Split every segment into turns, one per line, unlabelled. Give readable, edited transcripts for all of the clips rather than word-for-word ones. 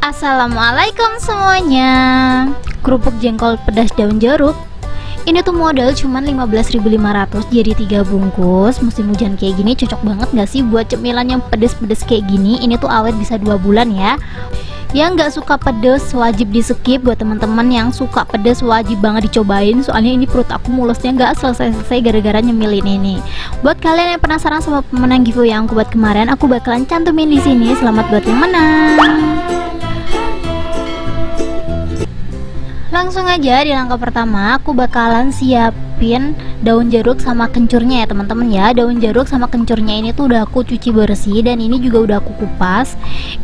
Assalamualaikum semuanya. Kerupuk jengkol pedas daun jeruk ini tuh modal cuman 15.500, jadi 3 bungkus. Musim hujan kayak gini cocok banget gak sih buat cemilan yang pedes-pedes kayak gini. Ini tuh awet bisa 2 bulan ya. Yang nggak suka pedes wajib di skip. Buat teman-teman yang suka pedes wajib banget dicobain, soalnya ini perut aku mulesnya nggak selesai-selesai gara-gara nyemilin ini. Buat kalian yang penasaran sama pemenang giveaway yang aku buat kemarin, aku bakalan cantumin di sini. Selamat buat yang menang. Langsung aja di langkah pertama aku bakalan siapin daun jeruk sama kencurnya ya teman-teman ya. Daun jeruk sama kencurnya ini tuh udah aku cuci bersih dan ini juga udah aku kupas.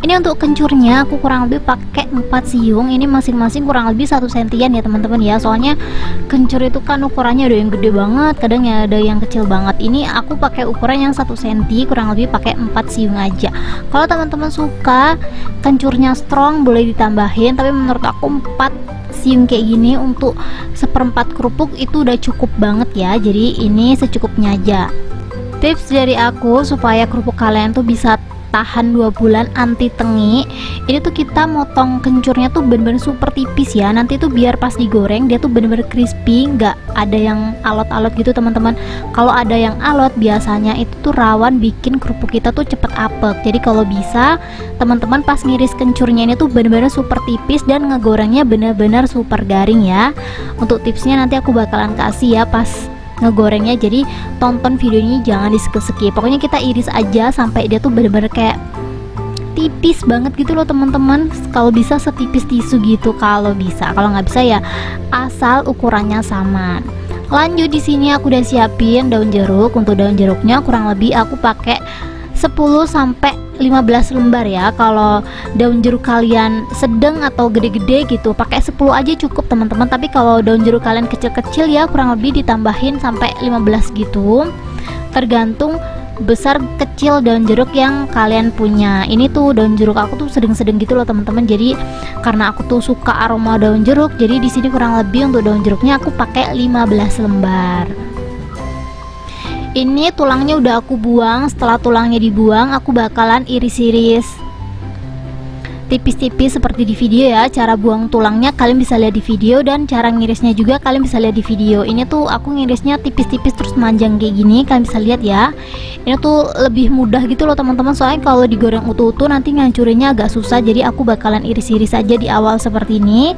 Ini untuk kencurnya aku kurang lebih pakai 4 siung. Ini masing-masing kurang lebih 1 sentian ya teman-teman ya. Soalnya kencur itu kan ukurannya ada yang gede banget, kadang ya ada yang kecil banget. Ini aku pakai ukuran yang 1 senti, kurang lebih pakai 4 siung aja. Kalau teman-teman suka kencurnya strong boleh ditambahin, tapi menurut aku 4 siung kayak gini untuk 1/4 kerupuk itu udah cukup banget ya. Jadi ini secukupnya aja. Tips dari aku supaya kerupuk kalian tuh bisa tahan 2 bulan anti tengi, ini tuh kita motong kencurnya tuh bener-bener super tipis ya. Nanti tuh biar pas digoreng dia tuh bener-bener crispy, nggak ada yang alot-alot gitu teman-teman. Kalau ada yang alot biasanya itu tuh rawan bikin kerupuk kita tuh cepet apek. Jadi kalau bisa teman-teman pas ngiris kencurnya ini tuh bener-bener super tipis dan ngegorengnya bener-bener super garing ya. Untuk tipsnya nanti aku bakalan kasih ya pas ngegorengnya, jadi tonton videonya jangan di skip. Pokoknya kita iris aja sampai dia tuh bener-bener kayak tipis banget gitu loh teman-teman. Kalau bisa setipis tisu gitu kalau bisa. Kalau nggak bisa ya asal ukurannya sama. Lanjut di sini aku udah siapin daun jeruk. Untuk daun jeruknya kurang lebih aku pakai 10 sampai 15 lembar ya. Kalau daun jeruk kalian sedang atau gede-gede gitu pakai 10 aja cukup teman-teman. Tapi kalau daun jeruk kalian kecil-kecil ya kurang lebih ditambahin sampai 15 gitu, tergantung besar kecil daun jeruk yang kalian punya. Ini tuh daun jeruk aku tuh sedang-sedang gitu loh teman-teman. Jadi karena aku tuh suka aroma daun jeruk, jadi di sini kurang lebih untuk daun jeruknya aku pakai 15 lembar. Ini tulangnya udah aku buang. Setelah tulangnya dibuang aku bakalan iris-iris tipis-tipis seperti di video ya. Cara buang tulangnya kalian bisa lihat di video, dan cara ngirisnya juga kalian bisa lihat di video. Ini tuh aku ngirisnya tipis-tipis terus manjang kayak gini, kalian bisa lihat ya. Ini tuh lebih mudah gitu loh teman-teman, soalnya kalau digoreng utuh-utuh nanti ngancurinnya agak susah. Jadi aku bakalan iris-iris aja di awal seperti ini.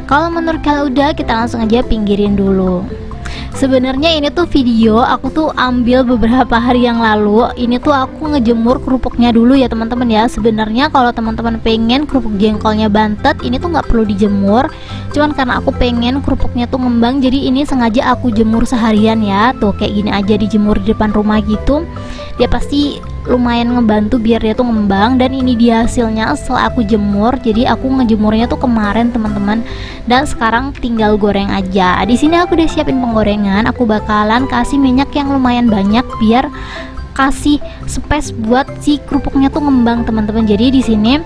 Kalau menurut kalian udah, kita langsung aja pinggirin dulu. Sebenarnya ini tuh video aku tuh ambil beberapa hari yang lalu. Ini tuh aku ngejemur kerupuknya dulu ya teman-teman ya. Sebenarnya kalau teman-teman pengen kerupuk jengkolnya bantet, ini tuh nggak perlu dijemur. Cuman karena aku pengen kerupuknya tuh ngembang, jadi ini sengaja aku jemur seharian ya. Tuh kayak gini aja dijemur di depan rumah gitu. Dia pasti lumayan ngebantu biar dia tuh ngembang. Dan ini dia hasilnya setelah aku jemur. Jadi aku ngejemurnya tuh kemarin teman-teman, dan sekarang tinggal goreng aja. Di sini aku udah siapin penggorengan. Aku bakalan kasih minyak yang lumayan banyak biar kasih space buat si kerupuknya tuh ngembang teman-teman. Jadi di sini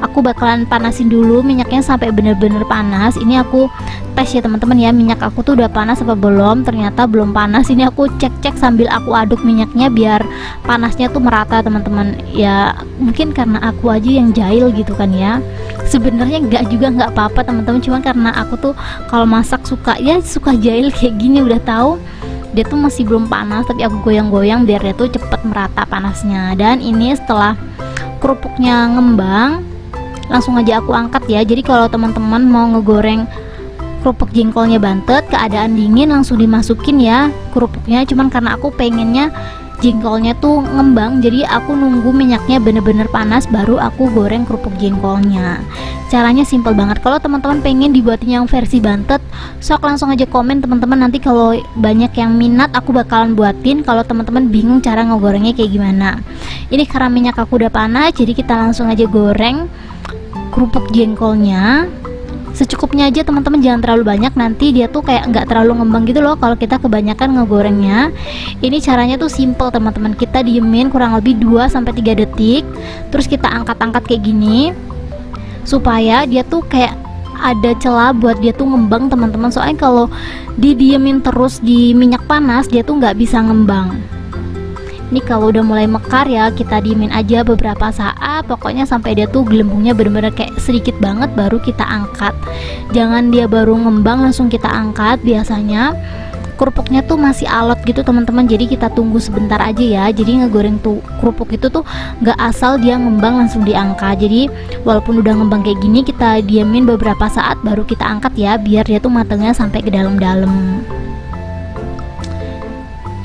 aku bakalan panasin dulu minyaknya sampai bener-bener panas. Ini aku tes ya teman-teman ya, minyak aku tuh udah panas apa belum. Ternyata belum panas. Ini aku cek-cek sambil aku aduk minyaknya biar panasnya tuh merata teman-teman ya. Mungkin karena aku aja yang jahil gitu kan ya. Sebenarnya nggak apa-apa teman-teman, cuma karena aku tuh kalau masak suka jahil kayak gini. Udah tahu dia tuh masih belum panas, tapi aku goyang-goyang biar dia tuh cepet merata panasnya. Dan ini setelah kerupuknya ngembang langsung aja aku angkat ya. Jadi kalau teman-teman mau ngegoreng kerupuk jengkolnya bantet keadaan dingin langsung dimasukin ya kerupuknya. Cuman karena aku pengennya jengkolnya tuh ngembang, jadi aku nunggu minyaknya bener-bener panas baru aku goreng kerupuk jengkolnya. Caranya simple banget. Kalau teman-teman pengen dibuatin yang versi bantet, sok langsung aja komen teman-teman. Nanti kalau banyak yang minat aku bakalan buatin. Kalau teman-teman bingung cara ngegorengnya kayak gimana, ini karena minyak aku udah panas, jadi kita langsung aja goreng kerupuk jengkolnya secukupnya aja teman-teman, jangan terlalu banyak, nanti dia tuh kayak nggak terlalu ngembang gitu loh kalau kita kebanyakan ngegorengnya. Ini caranya tuh simple teman-teman. Kita diemin kurang lebih 2-3 detik, terus kita angkat-angkat kayak gini supaya dia tuh kayak ada celah buat dia tuh ngembang teman-teman. Soalnya kalau didiemin terus di minyak panas dia tuh nggak bisa ngembang. Ini kalau udah mulai mekar ya, kita diemin aja beberapa saat, pokoknya sampai dia tuh gelembungnya bener-bener kayak sedikit banget baru kita angkat. Jangan dia baru ngembang langsung kita angkat. Biasanya kerupuknya tuh masih alot gitu teman-teman, jadi kita tunggu sebentar aja ya. Jadi ngegoreng tuh kerupuk itu tuh nggak asal dia ngembang langsung diangkat. Jadi walaupun udah ngembang kayak gini, kita diamin beberapa saat baru kita angkat ya, biar dia tuh matangnya sampai ke dalam-dalam.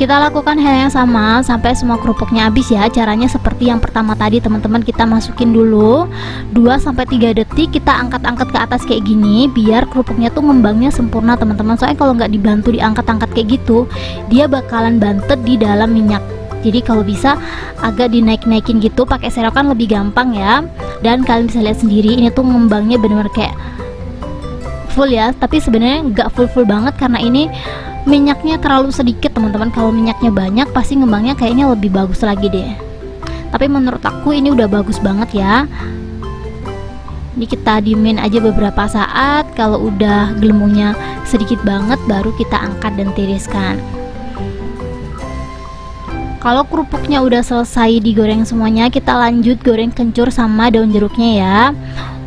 Kita lakukan hal yang sama sampai semua kerupuknya habis ya. Caranya seperti yang pertama tadi teman-teman, kita masukin dulu 2-3 detik, kita angkat-angkat ke atas kayak gini biar kerupuknya tuh ngembangnya sempurna teman-teman. Soalnya kalau nggak dibantu diangkat-angkat kayak gitu, dia bakalan bantet di dalam minyak. Jadi kalau bisa agak dinaik-naikin gitu, pakai serokan lebih gampang ya. Dan kalian bisa lihat sendiri ini tuh ngembangnya bener-bener kayak full ya, tapi sebenarnya nggak full banget karena ini minyaknya terlalu sedikit teman-teman. Kalau minyaknya banyak pasti ngembangnya kayaknya lebih bagus lagi deh, tapi menurut aku ini udah bagus banget ya. Ini kita diemin aja beberapa saat, kalau udah gelembungnya sedikit banget baru kita angkat dan tiriskan. Kalau kerupuknya udah selesai digoreng semuanya, kita lanjut goreng kencur sama daun jeruknya ya.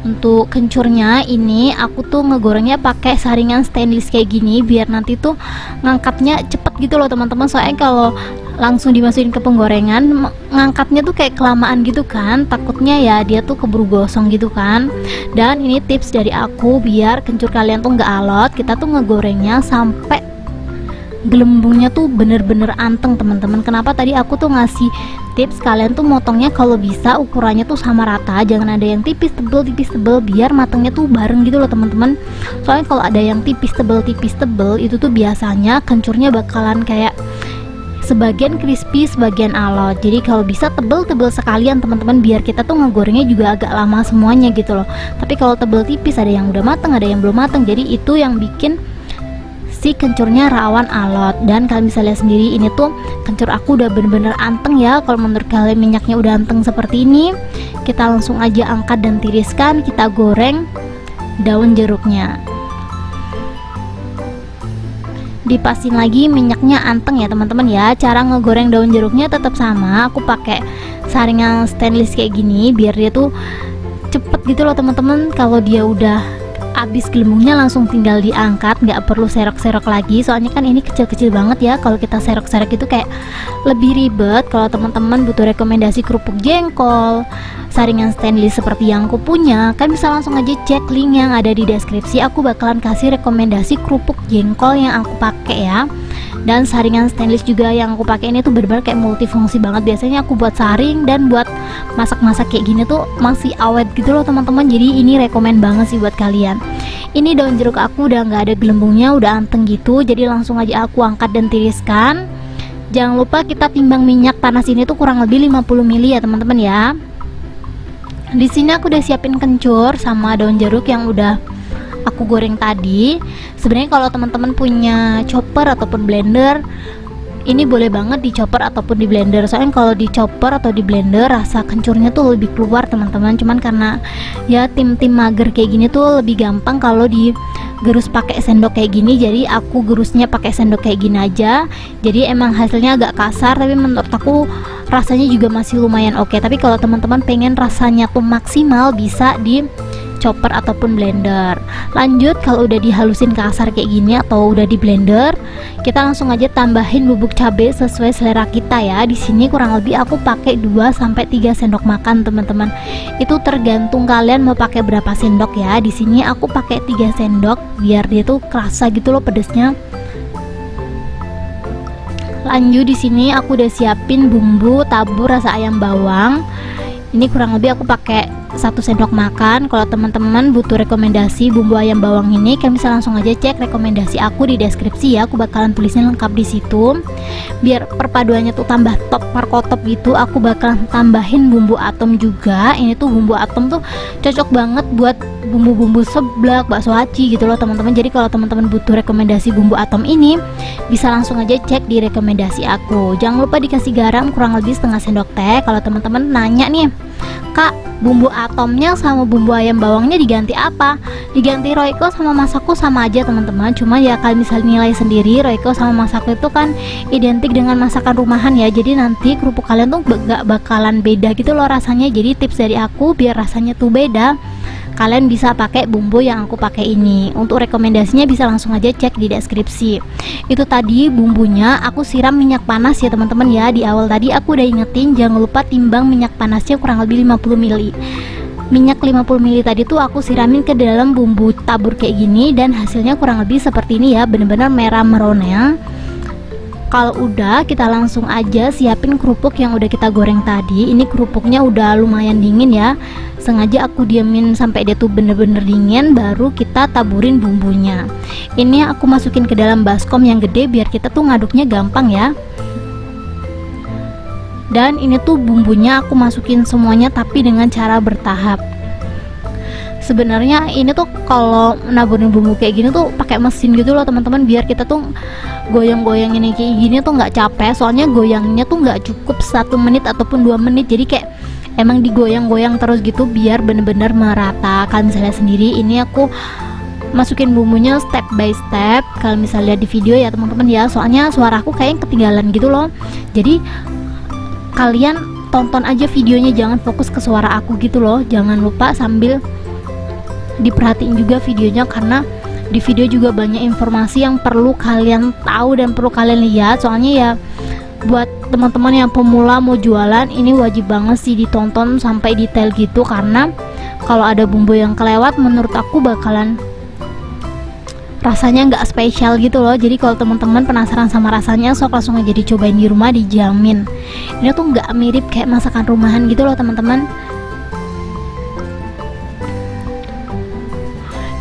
Untuk kencurnya ini aku tuh ngegorengnya pakai saringan stainless kayak gini biar nanti tuh ngangkatnya cepet gitu loh teman-teman. Soalnya kalau langsung dimasukin ke penggorengan, ngangkatnya tuh kayak kelamaan gitu kan, takutnya ya dia tuh keburu gosong gitu kan. Dan ini tips dari aku biar kencur kalian tuh nggak alot, kita tuh ngegorengnya sampai gelembungnya tuh bener-bener anteng teman-teman. Kenapa tadi aku tuh ngasih tips kalian tuh motongnya kalau bisa ukurannya tuh sama rata, jangan ada yang tipis tebel biar matangnya tuh bareng gitu loh teman-teman. Soalnya kalau ada yang tipis tebel itu tuh biasanya kencurnya bakalan kayak sebagian crispy sebagian alot. Jadi kalau bisa tebel sekalian teman-teman, biar kita tuh ngegorengnya juga agak lama semuanya gitu loh. Tapi kalau tebel tipis ada yang udah matang ada yang belum matang, jadi itu yang bikin si kencurnya rawan alot. Dan kalian bisa lihat sendiri ini tuh kencur aku udah bener-bener anteng ya. Kalau menurut kalian minyaknya udah anteng seperti ini, kita langsung aja angkat dan tiriskan. Kita goreng daun jeruknya, dipasin lagi minyaknya anteng ya teman-teman ya. Cara ngegoreng daun jeruknya tetap sama, aku pakai saringan stainless kayak gini biar dia tuh cepet gitu loh teman-teman. Kalau dia udah habis gelembungnya langsung tinggal diangkat, nggak perlu serok-serok lagi. Soalnya kan ini kecil-kecil banget ya, kalau kita serok-serok itu kayak lebih ribet. Kalau teman-teman butuh rekomendasi kerupuk jengkol saringan stainless seperti yang aku punya, kan bisa langsung aja cek link yang ada di deskripsi. Aku bakalan kasih rekomendasi kerupuk jengkol yang aku pakai ya. Dan saringan stainless juga yang aku pakai ini tuh benar-benar kayak multifungsi banget. Biasanya aku buat saring dan buat masak-masak kayak gini tuh masih awet gitu loh teman-teman. Jadi ini rekomen banget sih buat kalian. Ini daun jeruk aku udah nggak ada gelembungnya, udah anteng gitu. Jadi langsung aja aku angkat dan tiriskan. Jangan lupa kita timbang minyak panas ini tuh kurang lebih 50 ml ya teman-teman ya. Di sini aku udah siapin kencur sama daun jeruk yang udah aku goreng tadi. Sebenarnya kalau teman-teman punya chopper ataupun blender, ini boleh banget di chopper ataupun di blender. Soalnya kalau di chopper atau di blender rasa kencurnya tuh lebih keluar teman-teman. Cuman karena ya tim mager kayak gini tuh lebih gampang kalau digerus pakai sendok kayak gini. Jadi aku gerusnya pakai sendok kayak gini aja. Jadi emang hasilnya agak kasar, tapi menurut aku rasanya juga masih lumayan oke. Tapi kalau teman-teman pengen rasanya tuh maksimal, bisa di chopper ataupun blender. Lanjut, kalau udah dihalusin kasar kayak gini atau udah di blender, kita langsung aja tambahin bubuk cabai sesuai selera kita ya. Di sini kurang lebih aku pakai 2-3 sendok makan teman-teman. Itu tergantung kalian mau pakai berapa sendok ya. Di sini aku pakai 3 sendok biar dia tuh kerasa gitu loh pedesnya. Lanjut, di sini aku udah siapin bumbu tabur rasa ayam bawang. Ini kurang lebih aku pakai 1 sendok makan. Kalau teman-teman butuh rekomendasi bumbu ayam bawang ini, kalian bisa langsung aja cek rekomendasi aku di deskripsi ya. Aku bakalan tulisnya lengkap di situ. Biar perpaduannya tuh tambah top markotop gitu, aku bakalan tambahin bumbu atom juga. Ini tuh bumbu atom tuh cocok banget buat bumbu-bumbu seblak, bakso aci gitu loh teman-teman. Jadi kalau teman-teman butuh rekomendasi bumbu atom ini, bisa langsung aja cek di rekomendasi aku. Jangan lupa dikasih garam kurang lebih setengah sendok teh. Kalau teman-teman nanya nih, Kak, bumbu atomnya sama bumbu ayam bawangnya diganti apa? Diganti Royco sama Masako sama aja teman-teman, cuma ya kalian bisa nilai sendiri. Royco sama Masako itu kan identik dengan masakan rumahan ya, jadi nanti kerupuk kalian tuh gak bakalan beda gitu loh rasanya. Jadi tips dari aku biar rasanya tuh beda, kalian bisa pakai bumbu yang aku pakai ini. Untuk rekomendasinya bisa langsung aja cek di deskripsi. Itu tadi bumbunya aku siram minyak panas ya teman-teman ya. Di awal tadi aku udah ingetin jangan lupa timbang minyak panasnya kurang lebih 50 ml. Minyak 50 ml tadi tuh aku siramin ke dalam bumbu tabur kayak gini, dan hasilnya kurang lebih seperti ini ya, bener-bener merah merona. Kalau udah, kita langsung aja siapin kerupuk yang udah kita goreng tadi. Ini kerupuknya udah lumayan dingin ya, sengaja aku diamin sampai dia tuh bener-bener dingin, baru kita taburin bumbunya. Ini aku masukin ke dalam baskom yang gede biar kita tuh ngaduknya gampang ya. Dan ini tuh bumbunya aku masukin semuanya tapi dengan cara bertahap. Sebenarnya ini tuh kalau naburin bumbu kayak gini tuh pakai mesin gitu loh teman-teman, biar kita tuh goyang-goyang ini kayak gini tuh nggak capek. Soalnya goyangnya tuh nggak cukup 1 menit ataupun 2 menit, jadi kayak emang digoyang-goyang terus gitu biar bener-bener merata. Kalian bisa lihat sendiri, ini aku masukin bumbunya step by step. Kalian bisa lihat di video ya teman-teman ya, soalnya suara aku kayaknya ketinggalan gitu loh. Jadi kalian tonton aja videonya, jangan fokus ke suara aku gitu loh. Jangan lupa sambil diperhatiin juga videonya, karena di video juga banyak informasi yang perlu kalian tahu dan perlu kalian lihat. Soalnya ya buat teman-teman yang pemula mau jualan, ini wajib banget sih ditonton sampai detail gitu, karena kalau ada bumbu yang kelewat menurut aku bakalan rasanya nggak spesial gitu loh. Jadi kalau teman-teman penasaran sama rasanya, sok langsung aja dicobain di rumah, dijamin ini tuh nggak mirip kayak masakan rumahan gitu loh teman-teman.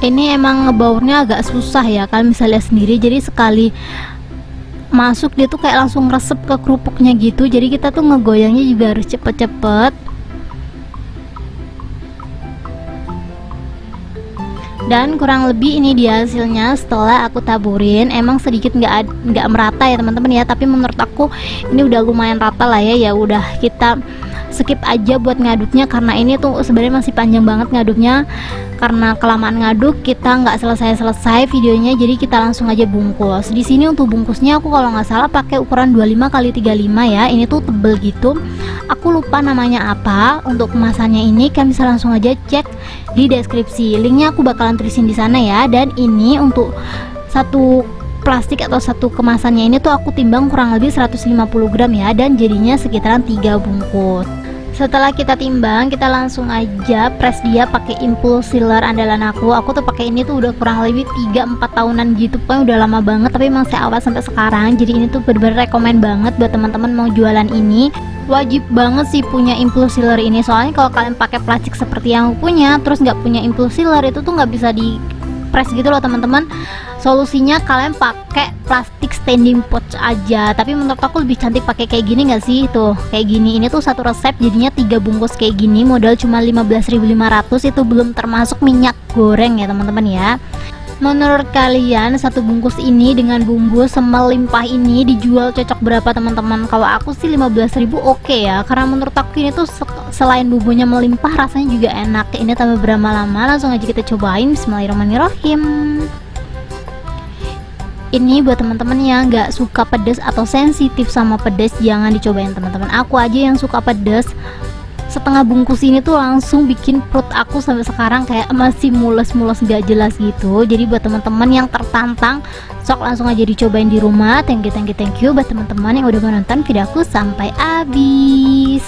Ini emang ngebaurnya agak susah ya, kalian bisa lihat sendiri. Jadi sekali masuk dia tuh kayak langsung resep ke kerupuknya gitu, jadi kita tuh ngegoyangnya juga harus cepet-cepet. Dan kurang lebih ini dia hasilnya setelah aku taburin. Emang sedikit nggak merata ya teman-teman ya, tapi menurut aku ini udah lumayan rata lah ya. Ya udah, kita skip aja buat ngaduknya, karena ini tuh sebenarnya masih panjang banget ngaduknya. Karena kelamaan ngaduk kita nggak selesai videonya, jadi kita langsung aja bungkus. Di sini untuk bungkusnya aku kalau nggak salah pakai ukuran 25x35 ya. Ini tuh tebel gitu, aku lupa namanya apa. Untuk kemasannya ini kalian bisa langsung aja cek di deskripsi, linknya aku bakalan tulisin di sana ya. Dan ini untuk satu plastik atau satu kemasannya ini tuh aku timbang kurang lebih 150 gram ya, dan jadinya sekitaran 3 bungkus. Setelah kita timbang, kita langsung aja press dia pakai impulse sealer andalan aku. Aku tuh pakai ini tuh udah kurang lebih 3-4 tahunan gitu, pokoknya udah lama banget, tapi masih awal sampai sekarang. Jadi ini tuh bener-bener rekomen banget buat teman-teman mau jualan ini. Wajib banget sih punya impulse sealer ini, soalnya kalau kalian pakai plastik seperti yang aku punya terus nggak punya impulse sealer, itu tuh nggak bisa di press gitu loh teman-teman. Solusinya kalian pakai plastik standing pouch aja, tapi menurut aku lebih cantik pakai kayak gini nggak sih? Tuh kayak gini, ini tuh satu resep jadinya 3 bungkus kayak gini, modal cuma 15.500, itu belum termasuk minyak goreng ya teman-teman ya. Menurut kalian satu bungkus ini dengan bumbu semelimpah ini dijual cocok berapa teman-teman? Kalau aku sih 15.000 oke ya, karena menurut aku ini tuh selain bumbunya melimpah rasanya juga enak. Ini tambah berlama-lama, langsung aja kita cobain. Bismillahirrahmanirrahim. Ini buat teman-teman yang nggak suka pedas atau sensitif sama pedas, jangan dicobain teman-teman. Aku aja yang suka pedas, setengah bungkus ini tuh langsung bikin perut aku sampai sekarang kayak masih mules-mules gak jelas gitu. Jadi buat teman-teman yang tertantang, sok langsung aja dicobain di rumah. Thank you buat teman-teman yang udah menonton video aku sampai habis.